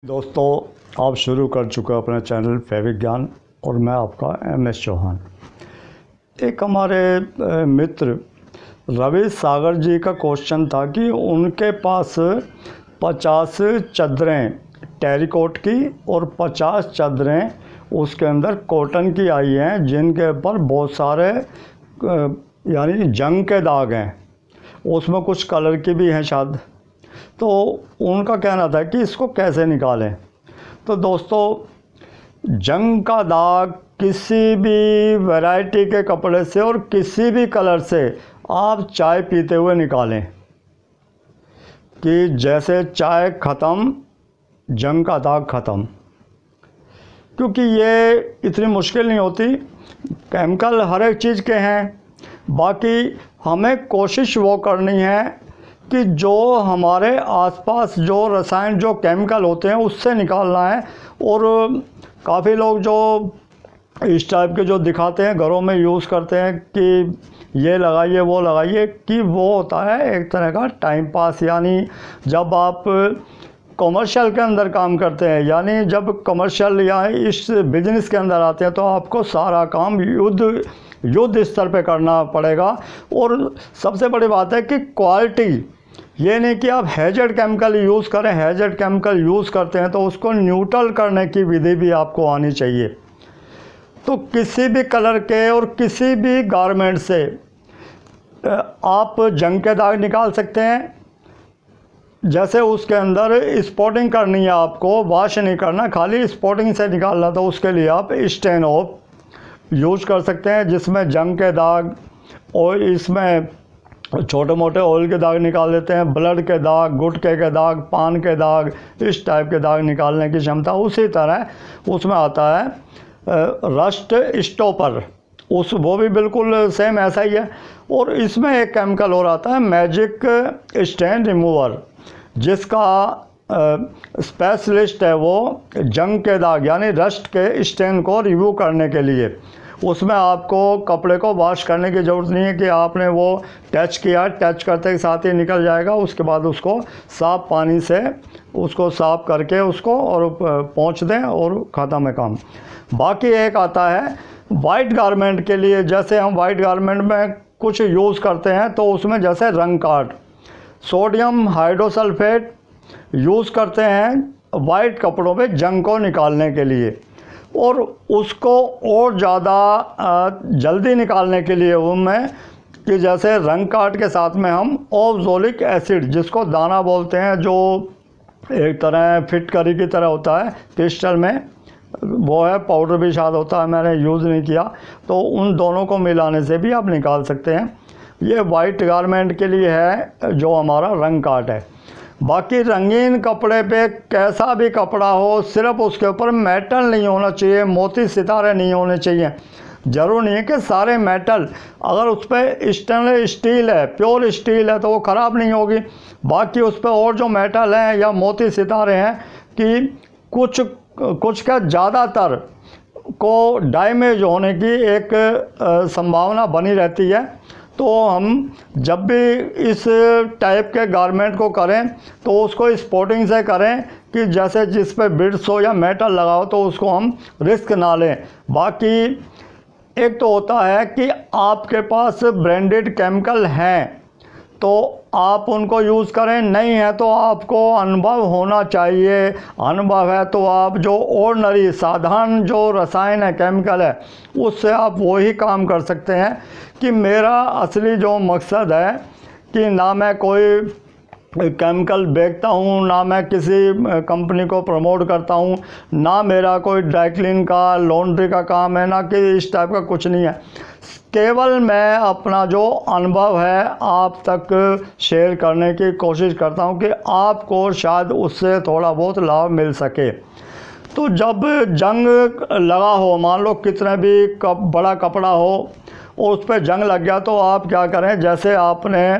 दोस्तों, आप शुरू कर चुका अपना चैनल फैविज्ञान और मैं आपका MS चौहान। एक हमारे मित्र रवि सागर जी का क्वेश्चन था कि उनके पास 50 चादरें टेरिकॉट की और 50 चादरें उसके अंदर कॉटन की आई हैं, जिनके ऊपर बहुत सारे यानी जंग के दाग हैं, उसमें कुछ कलर की भी हैं शायद। तो उनका कहना था कि इसको कैसे निकालें। तो दोस्तों, जंग का दाग किसी भी वैरायटी के कपड़े से और किसी भी कलर से आप चाय पीते हुए निकालें कि जैसे चाय ख़त्म जंग का दाग ख़त्म, क्योंकि ये इतनी मुश्किल नहीं होती। केमिकल हर एक चीज़ के हैं, बाकी हमें कोशिश वो करनी है कि जो हमारे आसपास जो रसायन जो केमिकल होते हैं उससे निकालना है। और काफ़ी लोग जो इस टाइप के जो दिखाते हैं घरों में यूज़ करते हैं कि ये लगाइए वो लगाइए, कि वो होता है एक तरह का टाइम पास। यानी जब आप कमर्शियल के अंदर काम करते हैं, यानी जब कमर्शियल या इस बिज़नेस के अंदर आते हैं, तो आपको सारा काम युद्ध स्तर पे करना पड़ेगा। और सबसे बड़ी बात है कि क्वालिटी, ये नहीं कि आप हैज़र्ड केमिकल यूज़ करें। हैज़र्ड केमिकल यूज़ करते हैं तो उसको न्यूट्रल करने की विधि भी आपको आनी चाहिए। तो किसी भी कलर के और किसी भी गारमेंट से आप जंग के दाग निकाल सकते हैं। जैसे उसके अंदर स्पॉटिंग करनी है, आपको वॉश नहीं करना, खाली स्पॉटिंग से निकालना, तो उसके लिए आप स्टेन ऑफ यूज कर सकते हैं, जिसमें जंग के दाग और इसमें छोटे मोटे ऑयल के दाग निकाल देते हैं, ब्लड के दाग, गुटके के दाग, पान के दाग, इस टाइप के दाग निकालने की क्षमता। उसी तरह उसमें आता है रस्ट स्टॉपर, वो भी बिल्कुल सेम ऐसा ही है। और इसमें एक केमिकल और आता है मैजिक स्टेन रिमूवर, जिसका स्पेशलिस्ट है वो जंग के दाग यानी रस्ट के स्टेन को रिमूव करने के लिए। उसमें आपको कपड़े को वॉश करने की ज़रूरत नहीं है कि आपने वो टच किया, टच करते के साथ ही निकल जाएगा। उसके बाद उसको साफ़ पानी से उसको साफ़ करके उसको और पोंछ दें और ख़त्म है काम। बाकी एक आता है वाइट गारमेंट के लिए। जैसे हम वाइट गारमेंट में कुछ यूज़ करते हैं तो उसमें जैसे रंग काट, सोडियम हाइड्रोसल्फेट यूज़ करते हैं वाइट कपड़ों पे जंग को निकालने के लिए। और उसको और ज़्यादा जल्दी निकालने के लिए उनमें कि जैसे रंग काट के साथ में हम ओज़ोलिक एसिड, जिसको दाना बोलते हैं, जो एक तरह फिटकरी की तरह होता है क्रिस्टल में, वो है, पाउडर भी शायद होता है, मैंने यूज़ नहीं किया, तो उन दोनों को मिलाने से भी आप निकाल सकते हैं। ये वाइट गारमेंट के लिए है जो हमारा रंग काट है। बाकी रंगीन कपड़े पे कैसा भी कपड़ा हो, सिर्फ उसके ऊपर मेटल नहीं होना चाहिए, मोती सितारे नहीं होने चाहिए। ज़रूर नहीं है कि सारे मेटल, अगर उस पर स्टेनलेस स्टील है, प्योर स्टील है, तो वो ख़राब नहीं होगी। बाकी उस पर और जो मेटल हैं या मोती सितारे हैं कि कुछ का ज़्यादातर को डैमेज होने की एक संभावना बनी रहती है। तो हम जब भी इस टाइप के गारमेंट को करें तो उसको स्पॉटिंग से करें कि जैसे जिस पे बिट्स हो या मेटल लगा हो, तो उसको हम रिस्क ना लें। बाकी एक तो होता है कि आपके पास ब्रांडेड केमिकल हैं तो आप उनको यूज़ करें, नहीं है तो आपको अनुभव होना चाहिए। अनुभव है तो आप जो ऑर्डिनरी साधारण जो रसायन है, केमिकल है, उससे आप वही काम कर सकते हैं। कि मेरा असली जो मकसद है कि ना मैं कोई केमिकल बेचता हूँ, ना मैं किसी कंपनी को प्रमोट करता हूँ, ना मेरा कोई ड्राई क्लीन का, लॉन्ड्री का काम है, ना कि इस टाइप का कुछ नहीं है। केवल मैं अपना जो अनुभव है आप तक शेयर करने की कोशिश करता हूँ कि आपको शायद उससे थोड़ा बहुत लाभ मिल सके। तो जब जंग लगा हो, मान लो कितना भी बड़ा कपड़ा हो और उस पर जंग लग गया, तो आप क्या करें, जैसे आपने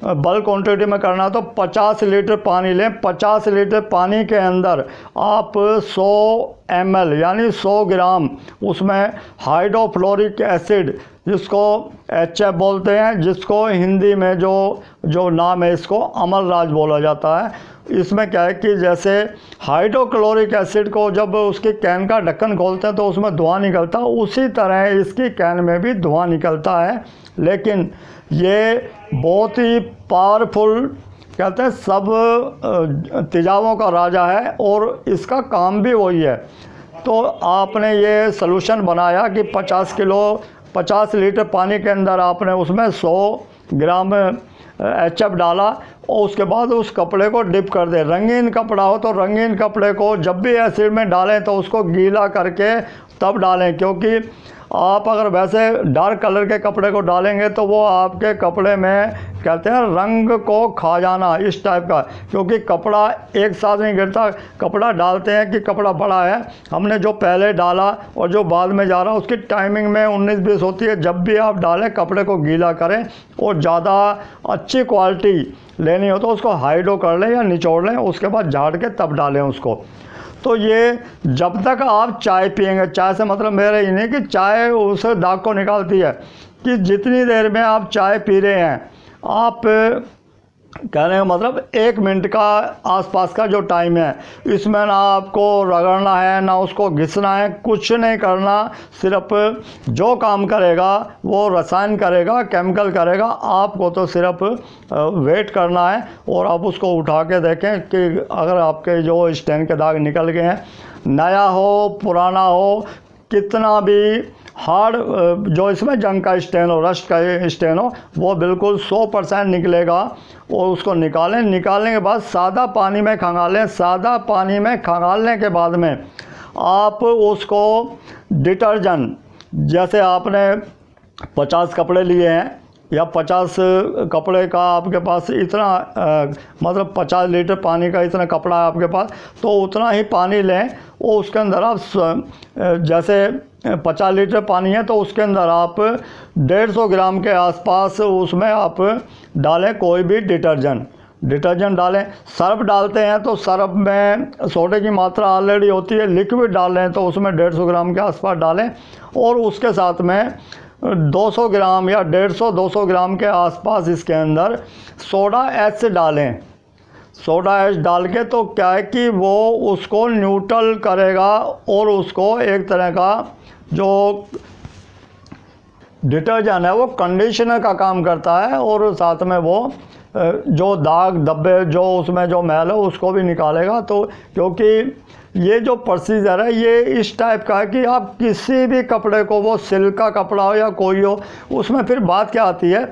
बल्क क्वांटिटी में करना तो 50 लीटर पानी लें। 50 लीटर पानी के अंदर आप 100 ml यानी 100 ग्राम उसमें हाइड्रोफ्लोरिक एसिड, जिसको HF बोलते हैं, जिसको हिंदी में जो नाम है इसको अमरराज बोला जाता है, इसमें क्या है कि जैसे हाइड्रोक्लोरिक एसिड को जब उसकी कैन का ढक्कन खोलते हैं तो उसमें धुआं निकलता है, उसी तरह इसकी कैन में भी धुआं निकलता है। लेकिन ये बहुत ही पावरफुल, कहते हैं सब तेजाबों का राजा है और इसका काम भी वही है। तो आपने ये सलूशन बनाया कि 50 लीटर पानी के अंदर आपने उसमें 100 ग्राम HF डाला और उसके बाद उस कपड़े को डिप कर दे। रंगीन कपड़ा हो तो रंगीन कपड़े को जब भी एसिड में डालें तो उसको गीला करके तब डालें, क्योंकि आप अगर वैसे डार्क कलर के कपड़े को डालेंगे तो वो आपके कपड़े में, कहते हैं, रंग को खा जाना इस टाइप का, क्योंकि कपड़ा एक साथ नहीं गिरता। कपड़ा डालते हैं कि कपड़ा बड़ा है, हमने जो पहले डाला और जो बाद में जा रहा उसकी टाइमिंग में 19-20 होती है। जब भी आप डालें कपड़े को गीला करें और ज़्यादा अच्छी क्वालिटी लेनी हो तो उसको हाइड्रो कर लें या निचोड़ लें, उसके बाद झाड़ के तब डालें उसको। तो ये जब तक आप चाय पिएंगे, चाय से मतलब मेरा ही नहीं कि चाय उस दाग को निकालती है, कि जितनी देर में आप चाय पी रहे हैं, आप कहने का मतलब 1 मिनट का आसपास का जो टाइम है, इसमें ना आपको रगड़ना है ना उसको घिसना है, कुछ नहीं करना। सिर्फ जो काम करेगा वो रसायन करेगा, केमिकल करेगा, आपको तो सिर्फ वेट करना है। और आप उसको उठा के देखें कि अगर आपके जो स्टेन के दाग निकल गए हैं, नया हो पुराना हो, कितना भी हार्ड जो इसमें जंग का स्टेन हो, रस्ट का स्टेन हो, वो बिल्कुल 100% निकलेगा। और उसको निकालने के बाद सादा पानी में खंगालें। सादा पानी में खंगालने के बाद में आप उसको डिटर्जेंट, जैसे आपने 50 कपड़े लिए हैं या 50 कपड़े का आपके पास इतना मतलब 50 लीटर पानी का इतना कपड़ा है आपके पास, तो उतना ही पानी लें और उसके अंदर आप जैसे 50 लीटर पानी है तो उसके अंदर आप 150 ग्राम के आसपास उसमें आप डालें कोई भी डिटर्जेंट डालें। सर्फ डालते हैं तो सर्फ में सोडे की मात्रा ऑलरेडी होती है, लिक्विड डाल रहे हैं तो उसमें 150 ग्राम के आसपास डालें। और उसके साथ में 200 ग्राम या 150-200 ग्राम के आसपास इसके अंदर सोडा एच डालें। सोडा एच डाल के तो क्या है कि वो उसको न्यूट्रल करेगा और उसको एक तरह का जो डिटर्जेंट है वो कंडीशनर का काम करता है, और साथ में वो जो दाग धब्बे जो उसमें जो मैल है उसको भी निकालेगा। तो क्योंकि ये जो प्रोसीजर है ये इस टाइप का है कि आप किसी भी कपड़े को, वो सिल्क का कपड़ा हो या कोई हो, उसमें फिर बात क्या आती है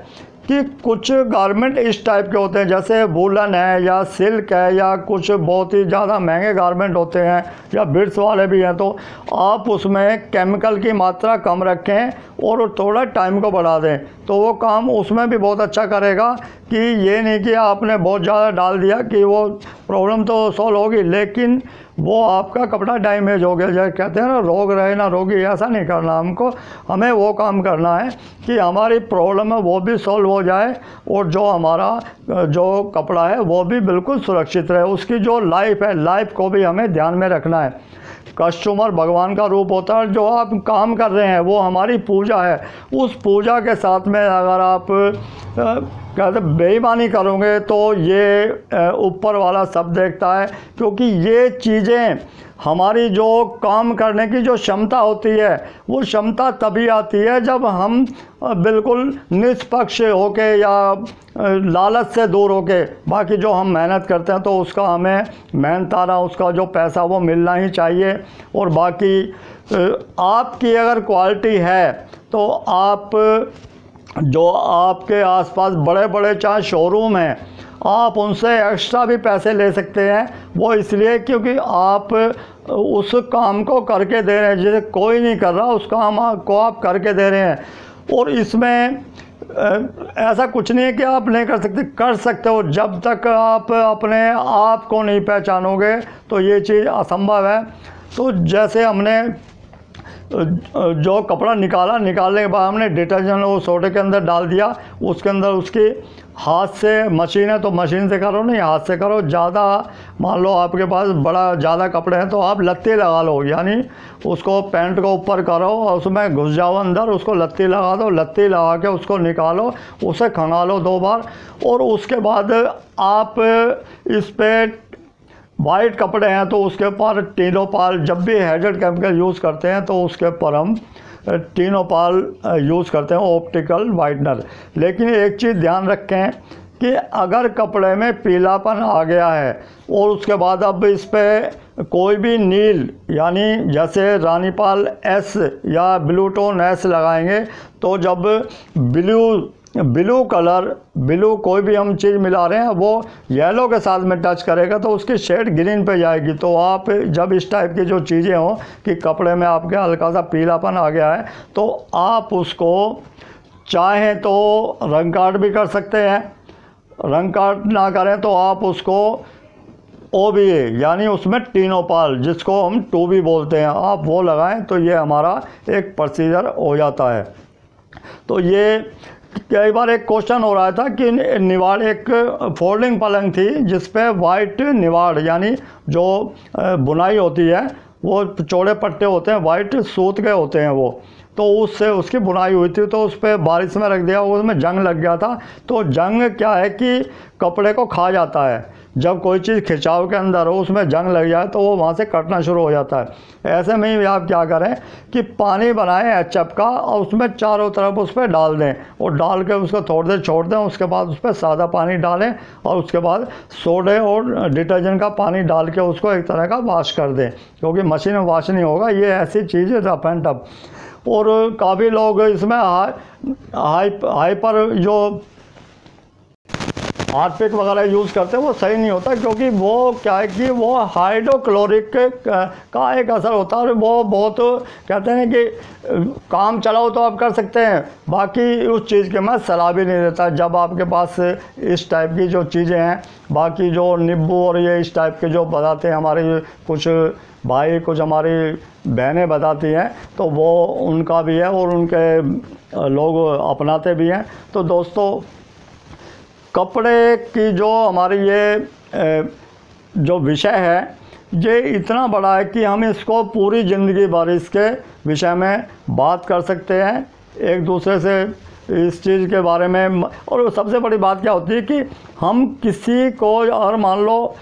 कि कुछ गारमेंट इस टाइप के होते हैं, जैसे वूलन है या सिल्क है या कुछ बहुत ही ज़्यादा महंगे गारमेंट होते हैं या बिट्स वाले भी हैं, तो आप उसमें केमिकल की मात्रा कम रखें और थोड़ा टाइम को बढ़ा दें, तो वो काम उसमें भी बहुत अच्छा करेगा। कि ये नहीं कि आपने बहुत ज़्यादा डाल दिया कि वो प्रॉब्लम तो सॉल्व होगी, लेकिन वो आपका कपड़ा डैमेज हो गया। जैसे कहते हैं ना, रोग रहे ना रोगी, ऐसा नहीं करना हमको। हमें वो काम करना है कि हमारी प्रॉब्लम है वो भी सॉल्व हो जाए और जो हमारा जो कपड़ा है वो भी बिल्कुल सुरक्षित रहे। उसकी जो लाइफ है, लाइफ को भी हमें ध्यान में रखना है। कस्टमर भगवान का रूप होता है, जो आप काम कर रहे हैं वो हमारी पूजा है। उस पूजा के साथ में अगर आप कहते बेईमानी करोगे तो ये ऊपर वाला सब देखता है, क्योंकि ये चीज़ें हमारी जो काम करने की जो क्षमता होती है वो क्षमता तभी आती है जब हम बिल्कुल निष्पक्ष होके या लालच से दूर होके, बाकी जो हम मेहनत करते हैं तो उसका हमें मेहनताना उसका जो पैसा वो मिलना ही चाहिए। और बाकी आपकी अगर क्वालिटी है तो आप जो आपके आसपास बड़े बड़े चाहे शोरूम हैं, आप उनसे एक्स्ट्रा भी पैसे ले सकते हैं। वो इसलिए क्योंकि आप उस काम को करके दे रहे हैं, जैसे कोई नहीं कर रहा उस काम को आप करके दे रहे हैं। और इसमें ऐसा कुछ नहीं है कि आप नहीं कर सकते हो। जब तक आप अपने आप को नहीं पहचानोगे तो ये चीज़ असंभव है। तो जैसे हमने जो कपड़ा निकालने के बाद हमने डिटर्जेंट वो सोडे के अंदर डाल दिया, उसके अंदर उसकी हाथ से, मशीन है तो मशीन से करो, नहीं हाथ से करो। ज़्यादा मान लो आपके पास बड़ा ज़्यादा कपड़े हैं तो आप लत्ती लगा लो, यानी उसको पैंट को ऊपर करो और उसमें घुस जाओ अंदर, उसको लत्ती लगा दो। लत्ती लगा के उसको निकालो, उसे खंगालो 2 बार, और उसके बाद आप इस पे वाइट कपड़े हैं तो उसके ऊपर टिनोपाल, जब भी हैज़र्ड केमिकल यूज़ करते हैं तो उसके ऊपर हम टिनोपाल यूज़ करते हैं, ऑप्टिकल वाइटनर। लेकिन एक चीज़ ध्यान रखें कि अगर कपड़े में पीलापन आ गया है और उसके बाद अब इस पर कोई भी नील, यानी जैसे रानीपाल एस या ब्लू टोन एस लगाएंगे, तो जब ब्लू कलर, ब्लू कोई भी हम चीज़ मिला रहे हैं वो येलो के साथ में टच करेगा तो उसकी शेड ग्रीन पे जाएगी। तो आप जब इस टाइप की जो चीज़ें हों कि कपड़े में आपके हल्का सा पीलापन आ गया है, तो आप उसको चाहें तो रंग काट भी कर सकते हैं। रंग काट ना करें तो आप उसको OBA, यानी उसमें टिनोपाल, जिसको हम 2B बोलते हैं, आप वो लगाएं तो ये हमारा एक प्रोसीजर हो जाता है। तो ये कई बार एक क्वेश्चन हो रहा था कि निवाड़, एक फोल्डिंग पलंग थी जिस पे वाइट निवाड़, यानी जो बुनाई होती है, वो चौड़े पट्टे होते हैं, वाइट सूत के होते हैं वो, तो उससे उसकी बुनाई हुई थी, तो उस पर बारिश में रख दिया, उसमें जंग लग गया था। तो जंग क्या है कि कपड़े को खा जाता है। जब कोई चीज़ खिंचाव के अंदर हो, उसमें जंग लग जाए तो वो वहाँ से कटना शुरू हो जाता है। ऐसे में ही आप क्या करें कि पानी बनाएं HF का और उसमें चारों तरफ उस पर डाल दें और डाल के उसको थोड़ी देर छोड़ दें। उसके बाद उस पर सादा पानी डालें और उसके बाद सोडे और डिटर्जेंट का पानी डाल के उसको एक तरह का वॉश कर दें, क्योंकि मशीन में वॉश नहीं होगा। ये ऐसी चीज़ है रफ एंड टफ। और काफ़ी लोग इसमें हाइपर जो हार्पिक वगैरह यूज़ करते हैं वो सही नहीं होता, क्योंकि वो क्या है कि वो हाइड्रोक्लोरिक का एक असर होता है और वो बहुत कहते हैं कि काम चलाओ तो आप कर सकते हैं, बाकी उस चीज़ के मैं सलाह भी नहीं देता। जब आपके पास इस टाइप की जो चीज़ें हैं, बाकी जो नींबू और ये इस टाइप के जो बताते हैं हमारे कुछ भाई, कुछ हमारी बहनें बताती हैं, तो वो उनका भी है और उनके लोग अपनाते भी हैं। तो दोस्तों, कपड़े की जो हमारी ये जो विषय है, ये इतना बड़ा है कि हम इसको पूरी ज़िंदगी भर इसके विषय में बात कर सकते हैं एक दूसरे से इस चीज़ के बारे में। और सबसे बड़ी बात क्या होती है कि हम किसी को, और मान लो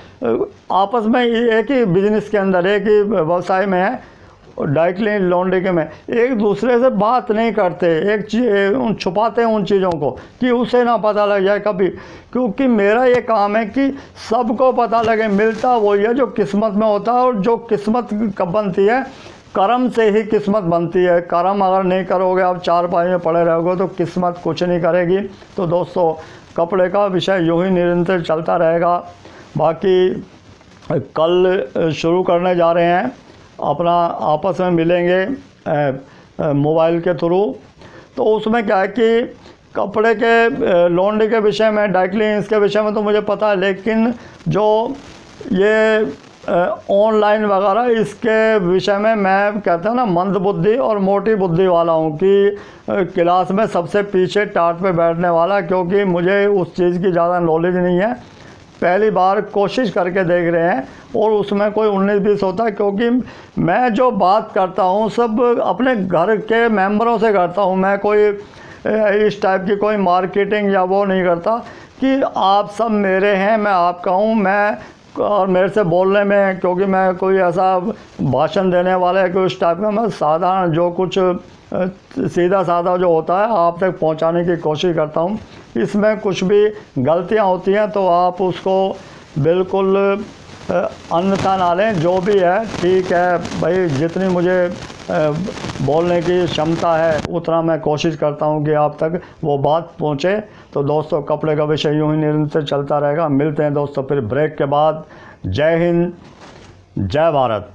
आपस में एक ही बिजनेस के अंदर, एक ही व्यवसाय में है, डायरेक्टली लॉन्ड्री के में एक दूसरे से बात नहीं करते, एक चीज़ छुपाते हैं उन चीज़ों को कि उसे ना पता लग जाए कभी। क्योंकि मेरा ये काम है कि सबको पता लगे। मिलता वही है जो किस्मत में होता है, और जो किस्मत कब बनती है, कर्म से ही किस्मत बनती है। कर्म अगर नहीं करोगे, आप चारपाई में पड़े रहोगे, तो किस्मत कुछ नहीं करेगी। तो दोस्तों, कपड़े का विषय यूँ ही निरंतर चलता रहेगा। बाकी कल शुरू करने जा रहे हैं, अपना आपस में मिलेंगे मोबाइल के थ्रू। तो उसमें क्या है कि कपड़े के लॉन्ड्री के विषय में, ड्राई क्लीनिंग के विषय में तो मुझे पता है, लेकिन जो ये ऑनलाइन वगैरह, इसके विषय में मैं कहता हूँ ना, मंद बुद्धि और मोटी बुद्धि वाला हूँ कि क्लास में सबसे पीछे टाट पे बैठने वाला, क्योंकि मुझे उस चीज़ की ज़्यादा नॉलेज नहीं है। पहली बार कोशिश करके देख रहे हैं और उसमें कोई 19-20 होता है, क्योंकि मैं जो बात करता हूँ सब अपने घर के मेंबरों से करता हूँ। मैं कोई इस टाइप की कोई मार्केटिंग या वो नहीं करता कि आप सब मेरे हैं, मैं आपका हूँ। मैं और मेरे से बोलने में, क्योंकि मैं कोई ऐसा भाषण देने वाला है कि उस टाइप का, मैं साधारण जो कुछ सीधा साधा जो होता है आप तक पहुंचाने की कोशिश करता हूं। इसमें कुछ भी गलतियां होती हैं तो आप उसको बिल्कुल अन्यथा ना लें। जो भी है ठीक है भाई, जितनी मुझे बोलने की क्षमता है उतना मैं कोशिश करता हूं कि आप तक वो बात पहुंचे। तो दोस्तों, कपड़े का विषय यूँ ही निरंतर चलता रहेगा। मिलते हैं दोस्तों फिर ब्रेक के बाद। जय हिंद, जय भारत।